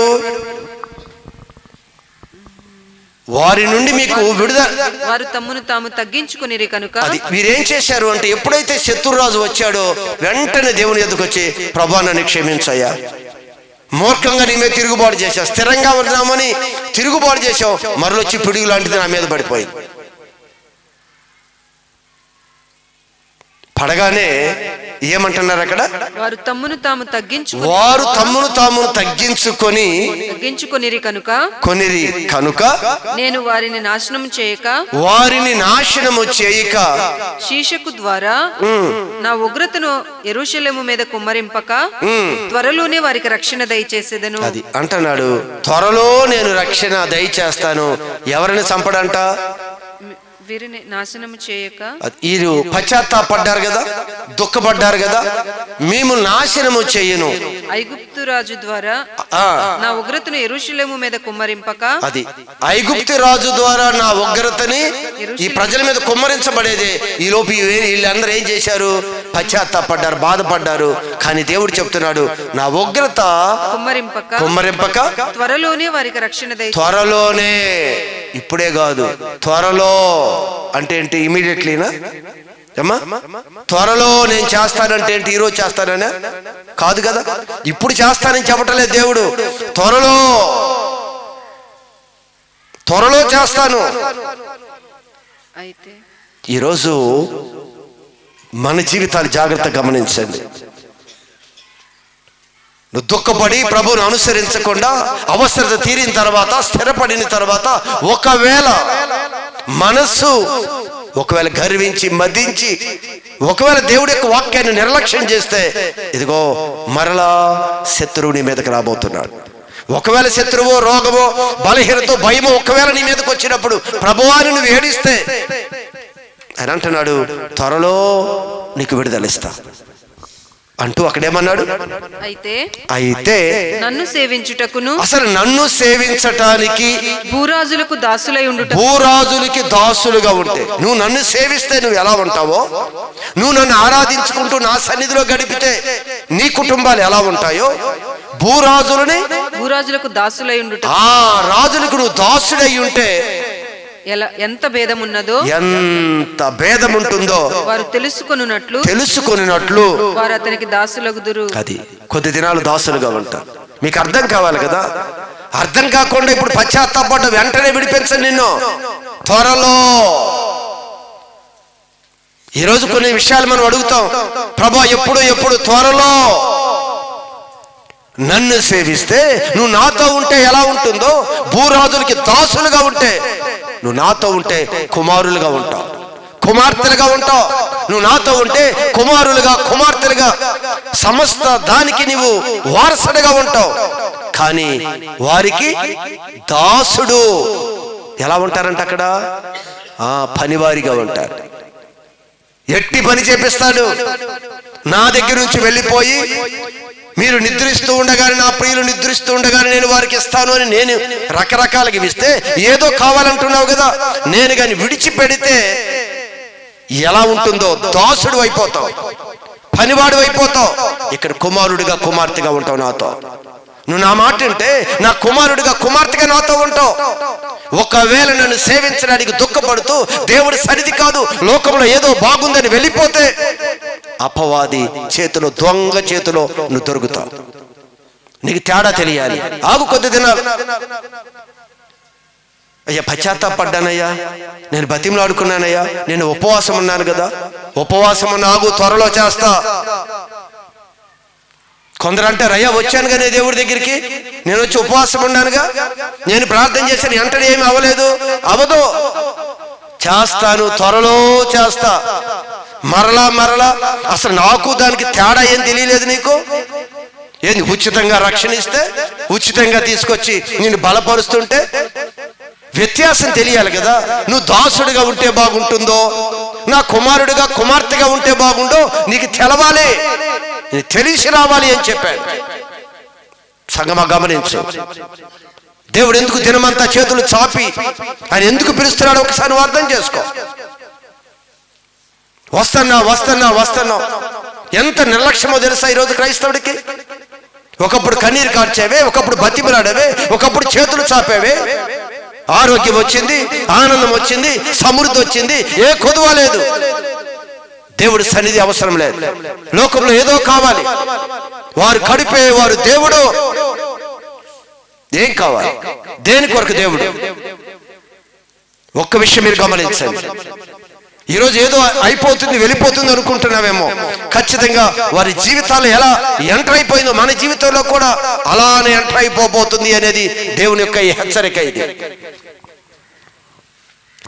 వారి నుండి మీకు విడుదల, వారు తమ్మును తాము తగ్గించుకునిరి కనుక. అది వీరేం చేశారు అంటే, ఎప్పుడైతే శత్రురాజు వచ్చాడో వెంటనే దేవుని ఎదుకు వచ్చి, ప్రభా నన్ను క్షమించయ్యా, మూర్ఖంగా నీ మీద తిరుగుబాటు చేశావు, స్థిరంగా ఉన్నామని తిరుగుబాటు చేశావు, మరలొచ్చి పిడుగు లాంటిది నా మీద పడిపోయింది. పడగానే ఏమంటున్నారు అక్కడ? వారు తమ్మును తాము తగ్గించుకొనిరి కనుక నేను వారిని నాశనము చేయక శీషకు ద్వారా నా ఉగ్రతను యెరూషలేము మీద కుమ్మరింపక త్వరలోనే వారికి రక్షణ దయచేసేదను. అది అంటున్నాడు, త్వరలో నేను రక్షణ దయచేస్తాను. ఎవరిని చంపడంట? వీరిని నాశనము చేయక. వీరు పశ్చాత్తాపడ్డారు కదా, దుఃఖపడ్డారు కదా, మేము నాశనము చేయను. ఐగుప్తు రాజు ద్వారా నా ఉగ్రతను యెరూషలేము మీద కుమ్మరింపక. అది ఐగుప్తు రాజు ద్వారా నా ఉగ్రతని ఈ ప్రజల మీద కుమ్మరించబడేదే. ఈ లోపు వీళ్ళందరూ ఏం చేశారు? పశ్చాత్తాపడ్డారు, బాధపడ్డారు. కానీ దేవుడు చెప్తున్నాడు, నా ఉగ్రత కుమ్మరింపక త్వరలోనే వారికి రక్షణ దయచేస్తాను. త్వరలోనే, ఇప్పుడే కాదు, త్వరలో అంటే ఏంటి? ఇమీడియట్లీనా అమ్మా? త్వరలో నేను చేస్తానంటే ఏంటి? ఈరోజు చేస్తాననే కాదు కదా, ఇప్పుడు చేస్తానని చెప్పటలేదు దేవుడు. త్వరలో చేస్తాను. అయితే ఈరోజు మన జీవితాలు జాగ్రత్తగా గమనించండి. నువ్వు దుఃఖపడి ప్రభువును అనుసరించకుండా అవసరత తీరిన తర్వాత, స్థిరపడిన తర్వాత, ఒకవేళ మనస్సు గర్వించి మదించి ఒకవేళ దేవుడి యొక్క వాక్యాన్ని నిర్లక్ష్యం చేస్తే, ఇదిగో మరలా శత్రువు నీ మీదకి రాబోతున్నాడు. ఒకవేళ శత్రువో, రోగమో, బలహీనతో, భయమో ఒకవేళ నీ మీదకి వచ్చినప్పుడు ప్రభువాని నువ్వు ఏడిస్తే ఆయన అంటున్నాడు, త్వరలో నీకు విడుదలిస్తా అంటూ అక్కడేమన్నాడు, అయితే నన్ను సేవించుటకును, అసలు నన్ను సేవించటానికి భూరాజులకు దాసులై ఉండుట, భూరాజులకి దాసులుగా ఉంటే, నువ్వు నన్ను సేవిస్తే నువ్వు ఎలా ఉంటావో, నువ్వు నన్ను ఆరాధించుకుంటూ నా సన్నిధిలో గడిపితే నీ కుటుంబాలు ఎలా ఉంటాయో, భూరాజులకు దాసులై ఉండుట, ఆ రాజులకు నువ్వు దాసుడై ఉంటే ఎంత భేదం ఉన్నదో, ఎంత భేదం ఉంటుందో వారు తెలుసుకొనున్నట్లు వారు అతనికి దాసులగుదురు. అది కొద్ది దినాలు దాసులుగా ఉంటారు. మీకు అర్థం కావాలి కదా. అర్థం కాకుండా ఇప్పుడు పశ్చాత్తాపడ్డ వెంటనే విడిపించండి నిన్ను. త్వరలో ఈరోజు కొన్ని విషయాలు మనం అడుగుతాం, ప్రభా ఎప్పుడు త్వరలో నన్ను సేవిస్తే నువ్వు నాతో ఉంటే ఎలా ఉంటుందో, భూరాజులకి దాసులుగా ఉంటే నువ్వు నాతో ఉంటే కుమారులుగా ఉంటావు, కుమార్తెలుగా ఉంటావు. నువ్వు నాతో ఉంటే కుమార్తెలుగా సమస్త దానికి నువ్వు వారసుడిగా ఉంటావు. కానీ వారికి దాసుడు ఎలా ఉంటారంట అక్కడ? పనివారిగా ఉంటారు. ఎట్టి పని చేపిస్తాడు. నా దగ్గర నుంచి వెళ్ళిపోయి మీరు నిద్రిస్తూ ఉండగానే, నా ప్రియులు నిద్రిస్తూ ఉండగానే నేను వారికి ఇస్తాను అని నేను రకరకాలుగా ఇస్తే, ఏదో కావాలంటున్నావు కదా, నేను కానీ విడిచిపెడితే ఎలా ఉంటుందో, దాసుడు అయిపోతావు, పనివాడు అయిపోతావు. ఇక్కడ కుమారుడిగా కుమార్తెగా ఉంటావు నాతో. నువ్వు నా మాట అంటే నా కుమారుడిగా కుమార్తెగా నాతో ఉంటావు. ఒకవేళ నన్ను సేవించడానికి దుఃఖపడుతూ దేవుడి సన్నిధి కాదు లోకంలో ఏదో బాగుందని వెళ్ళిపోతే, అపవాది చేతిలో, దొంగ చేతిలో నువ్వు దొరుకుతావు. నీకు తేడా తెలియాలి. ఆగు కొద్ది దినాలు. అయ్యా పశ్చాత్తాపడ్డానయ్యా, నేను బతిమలాడుకున్నానయ్యా, నేను ఉపవాసం ఉన్నాను కదా, ఉపవాసం ఆగు, త్వరలో చేస్తా. కొందరు అంటారు, అయ్యా వచ్చాను కానీ దేవుడి దగ్గరికి, నేను వచ్చి ఉపవాసం ఉన్నానుగా, నేను ప్రార్థన చేశాను, వెంటనే ఏమి అవ్వలేదు. అవదు, చేస్తాను, త్వరలో చేస్తా. మరలా అసలు నాకు దానికి తేడా ఏం తెలియలేదు. నీకు ఏంది? ఉచితంగా రక్షణ ఇస్తే, ఉచితంగా తీసుకొచ్చి నిన్ను బలపరుస్తుంటే వ్యత్యాసం తెలియాలి కదా. నువ్వు దాసుడిగా ఉంటే బాగుంటుందో, నా కుమారుడిగా కుమార్తెగా ఉంటే బాగుండో నీకు తెలవాలి, తెలిసి రావాలి అని చెప్పాడు. సంగమా గమనించు. దేవుడు ఎందుకు దినమంతా చేతులు చాపి ఆయన ఎందుకు పిలుస్తున్నాడు ఒకసారి నువ్వు అర్థం చేసుకో. వస్తున్నా ఎంత నిర్లక్ష్యమో తెలుసా ఈరోజు క్రైస్తవుడికి. ఒకప్పుడు కన్నీరు కార్చేవే, ఒకప్పుడు బతిమలాడవే, ఒకప్పుడు చేతులు చాపేవే. ఆరోగ్యం వచ్చింది, ఆనందం వచ్చింది, సమృద్ధి వచ్చింది, ఏ కొదువ లేదు. దేవుడి సన్నిధి అవసరం లేదు. లోకంలో ఏదో కావాలి, వారు కడిపే వారు దేవుడు. ఏం కావాలి? దేని కొరకు దేవుడు? ఒక్క విషయం మీరు గమనించండి. ఈరోజు ఏదో అయిపోతుంది, వెళ్ళిపోతుంది అనుకుంటున్నావేమో. ఖచ్చితంగా వారి జీవితాలు ఎలా ఎంటర్ అయిపోయిందో మన జీవితంలో కూడా అలానే ఎంటర్ అయిపోబోతుంది అనేది దేవుని యొక్క హెచ్చరిక. ఇది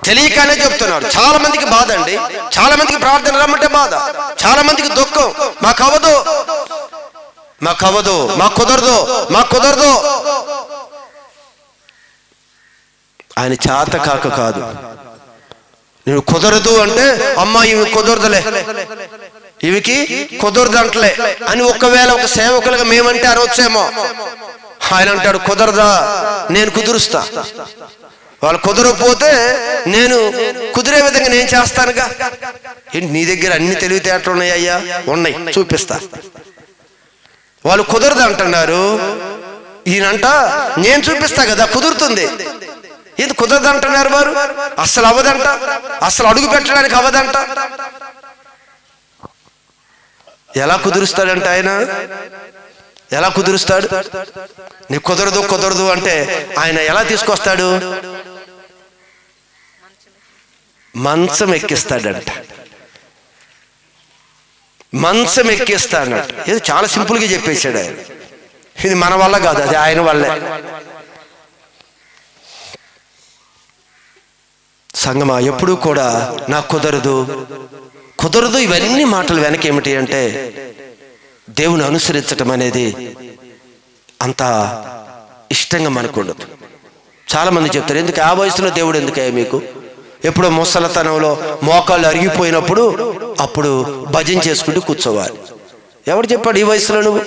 తెలియకనే చెప్తున్నాడు. చాలా మందికి బాధ అండి, చాలా మందికి ప్రార్థన రమ్మంటే బాధ, చాలా మందికి దుఃఖం. మాకు అవ్వదు, మాకు కుదరదు. ఆయన చేత కాదు. నువ్వు కుదరదు అంటే, అమ్మా ఇవి కుదరదులే, ఇవికి కుదరదంటలే అని ఒకవేళ ఒక సేవకులుగా మేమంటే అనవచ్చేమో. ఆయన అంటాడు, కుదరదా, నేను కుదురుస్తా. వాళ్ళు కుదరకపోతే నేను కుదిరే విధంగా నేను చేస్తానుగా. నీ దగ్గర అన్ని తెలివితేటలు ఉన్నాయ్యా? ఉన్నాయి, చూపిస్తా. వాళ్ళు కుదరదు అంటున్నారు, ఈయనంట నేను చూపిస్తా కదా కుదురుతుంది. ఇది కుదరదు అంటున్నారు వారు. అస్సలు అవ్వదంట, అస్సలు అడుగు పెట్టడానికి అవ్వదంట. ఎలా కుదురుస్తాడంట ఆయన? ఎలా కుదురుస్తాడు? నీకు కుదరదు అంటే ఆయన ఎలా తీసుకొస్తాడు? మంచం ఎక్కిస్తాడంట. మంచం ఎక్కిస్తా అన్నట్టు. ఏదో చాలా సింపుల్గా చెప్పేశాడు ఆయన. ఇది మన వల్ల కాదు, అది ఆయన వల్లే. సంగమా, ఎప్పుడూ కూడా నాకు కుదరదు ఇవన్నీ మాటలు వెనక ఏమిటి అంటే దేవుని అనుసరించటం అనేది అంత ఇష్టంగా మనకు ఉండదు. చాలామంది చెప్తారు, ఎందుకు ఆ వయసులో దేవుడు ఎందుకయ్యా మీకు? ఎప్పుడో ముసలతనంలో మోకాళ్ళు అరిగిపోయినప్పుడు అప్పుడు భజన చేసుకుంటూ కూర్చోవాలి. ఎవడు చెప్పాడు ఈ వయసులో నువ్వు?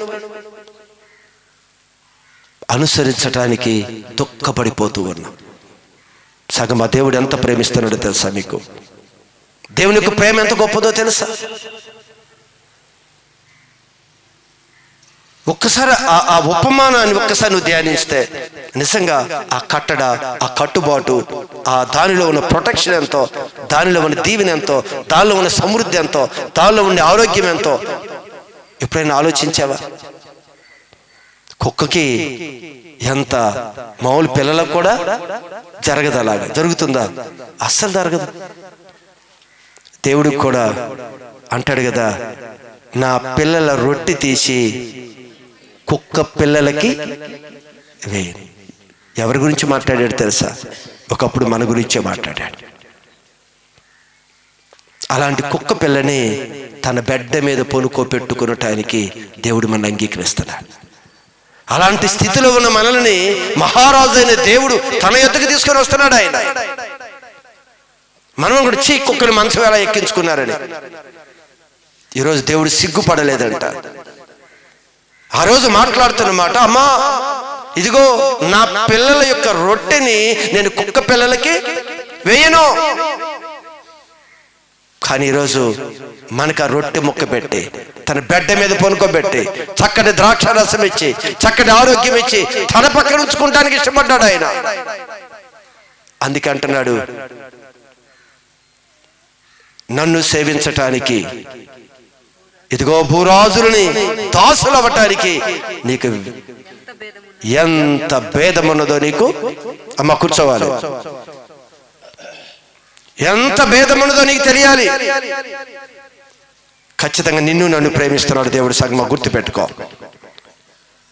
అనుసరించటానికి దుఃఖపడిపోతూ ఉన్నావు. సగం ఆ దేవుడు ఎంత ప్రేమిస్తున్నాడో తెలుసా మీకు? దేవుని యొక్క ప్రేమ ఎంత గొప్పదో తెలుసా? ఒక్కసారి ఆ ఉపమానాన్ని ఒక్కసారి నువ్వు ధ్యానిస్తే నిజంగా ఆ కట్టడ, ఆ కట్టుబాటు, ఆ దానిలో ఉన్న ప్రొటెక్షన్ ఎంతో, దానిలో ఉన్న దీవెన ఎంతో, దానిలో ఉన్న సమృద్ధి ఎంతో, దానిలో ఉండే ఆరోగ్యం ఎంతో ఎప్పుడైనా ఆలోచించావా? కుక్కకి ఎంత, మామూలు పిల్లలకు కూడా జరగదు. అలాగా జరుగుతుందా? అస్సలు జరగదు. దేవుడికి కూడా అంటాడు కదా, నా పిల్లల రొట్టె తీసి కుక్క పిల్లలకి వేయను. ఎవరి గురించి మాట్లాడాడు తెలుసా? ఒకప్పుడు మన గురించే మాట్లాడాడు. అలాంటి కుక్క పిల్లని తన బెడ్డ మీద పొనుకోపెట్టుకునటానికి దేవుడు మన అంగీకరిస్తున్నాడు. అలాంటి స్థితిలో ఉన్న మనల్ని మహారాజు అయిన దేవుడు తన యొద్దకు తీసుకొని వస్తున్నాడు. ఆయన మనం కూడా చీ కుక్కని మంచం ఎలా ఎక్కించుకున్నారని. ఈరోజు దేవుడు సిగ్గుపడలేదంట. ఆ రోజు మాట్లాడుతున్న మాట, అమ్మా ఇదిగో నా పిల్లల యొక్క రొట్టెని నేను కుక్క పిల్లలకి వేయను. కానీ ఈరోజు మనకు ఆ రొట్టె ముక్క పెట్టి, తన బెడ్డ మీద పొనుకోబెట్టి, చక్కటి ద్రాక్ష రసం ఇచ్చి, చక్కటి ఆరోగ్యం ఇచ్చి తన పక్కన ఉంచుకుంటానికి ఇష్టపడ్డాడు ఆయన. అందుకే అంటున్నాడు, నన్ను సేవించటానికి ఇదిగో భూరాజులని దాసులు అవ్వటానికి నీకు ఎంత భేదమున్నదో నీకు. అమ్మ కూర్చోవాలి. ఎంత భేదమున్నదో నీకు తెలియాలి. ఖచ్చితంగా నిన్ను నన్ను ప్రేమిస్తున్నాడు దేవుడు. సగమ గుర్తుపెట్టుకో.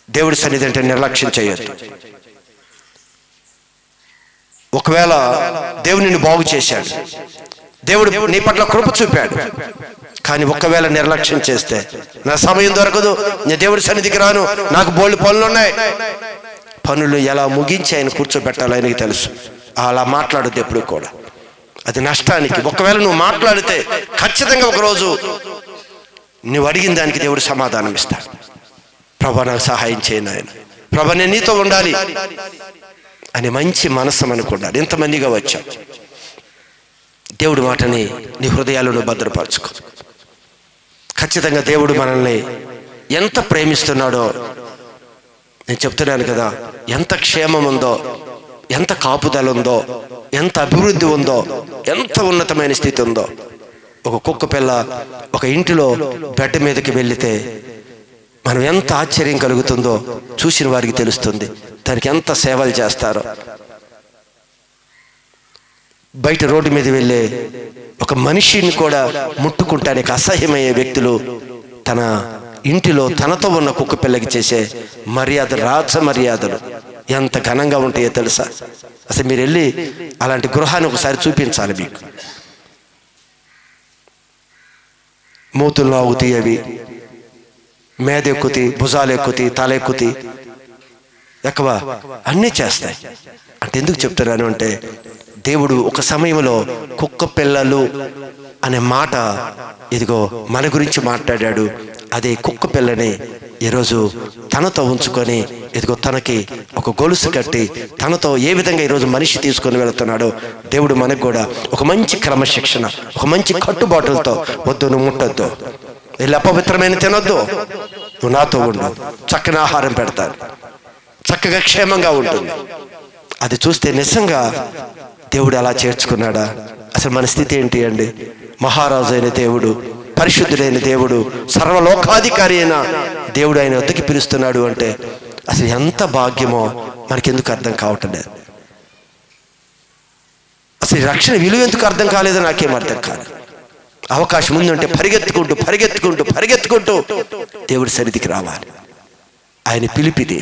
దేవుడి సన్నిధి అంటే నిర్లక్ష్యం చేయొద్దు. ఒకవేళ దేవుడు నిన్ను బాగు చేశాడు, దేవుడు నీ పట్ల కృప చూపాడు, కానీ ఒకవేళ నిర్లక్ష్యం చేస్తే, నా సమయం దొరకదు, నేను దేవుడి సన్నిధికి రాను, నాకు బోల్డ్ పనులు ఉన్నాయి, పనులు ఎలా ముగించి ఆయన కూర్చోబెట్టాలో ఆయనకి తెలుసు. అలా మాట్లాడద్దు ఎప్పుడు కూడా, అది నష్టానికి. ఒకవేళ నువ్వు మాట్లాడితే ఖచ్చితంగా ఒకరోజు నువ్వు అడిగిన దానికి దేవుడు సమాధానం ఇస్తాడు. ప్రభా నాకు సహాయం చేయను ఆయన, ప్రభా నేను నీతో ఉండాలి అని మంచి మనస్సు మనకు ఉండాలి. ఎంతమందిగా వచ్చా దేవుడి మాటని నీ హృదయాలను భద్రపరచుకో. ఖచ్చితంగా దేవుడు మనల్ని ఎంత ప్రేమిస్తున్నాడో నేను చెప్తున్నాను కదా. ఎంత క్షేమం ఉందో, ఎంత కాపుదల ఉందో, ఎంత అభివృద్ధి ఉందో, ఎంత ఉన్నతమైన స్థితి ఉందో. ఒక కుక్క పిల్ల ఒక ఇంటిలో బెడ్ మీదకి వెళితే మనం ఎంత ఆశ్చర్యం కలుగుతుందో చూసిన వారికి తెలుస్తుంది. దానికి ఎంత సేవలు చేస్తారో. బయట రోడ్డు మీద వెళ్ళే ఒక మనిషిని కూడా ముట్టుకుంటానికి అసహ్యమయ్యే వ్యక్తులు తన ఇంటిలో తనతో ఉన్న కుక్క పిల్లకి చేసే మర్యాద, రాజ మర్యాదలు ఎంత ఘనంగా ఉంటాయో తెలుసా? అసలు మీరు వెళ్ళి అలాంటి గృహాన్ని ఒకసారి చూపించాలి మీకు. మూతుల్లో అవుతాయి, అవి మీద ఎక్కుతాయి, భుజాలు ఎక్కుతాయి, తల ఎక్కుతాయి, ఎక్కువ అన్నీ చేస్తాయి. అంటే ఎందుకు చెప్తున్నాను అంటే, దేవుడు ఒక సమయంలో కుక్క పిల్లలు అనే మాట ఇదిగో మన గురించి మాట్లాడాడు. అదే కుక్క పిల్లని ఈరోజు తనతో ఉంచుకొని ఇదిగో తనకి ఒక గొలుసు కట్టి తనతో ఏ విధంగా ఈరోజు మనిషి తీసుకొని వెళుతున్నాడో దేవుడు మనకు కూడా ఒక మంచి క్రమశిక్షణ, ఒక మంచి కట్టుబాటులతో, వద్దు నువ్వు ముట్టొద్దు, వెళ్ళి అపవిత్రమైన తినొద్దు, నువ్వు నాతో ఉండు, చక్కని ఆహారం పెడతాను, చక్కగా క్షేమంగా ఉంటుంది. అది చూస్తే నిజంగా దేవుడు అలా చేర్చుకున్నాడా? అసలు మన స్థితి ఏంటి అండి? మహారాజు అయిన దేవుడు, పరిశుద్ధుడైన దేవుడు, సర్వలోకాధికారి అయిన దేవుడు ఆయన వద్దకి పిలుస్తున్నాడు అంటే అసలు ఎంత భాగ్యమో మనకెందుకు అర్థం కావటం లేదు. అసలు రక్షణ విలువ ఎందుకు అర్థం కాలేదో నాకేం అర్థం కాలేదు. అవకాశం ఉందంటే పరిగెత్తుకుంటూ పరిగెత్తుకుంటూ పరిగెత్తుకుంటూ దేవుడి సన్నిధికి రావాలి. ఆయన పిలిపిది.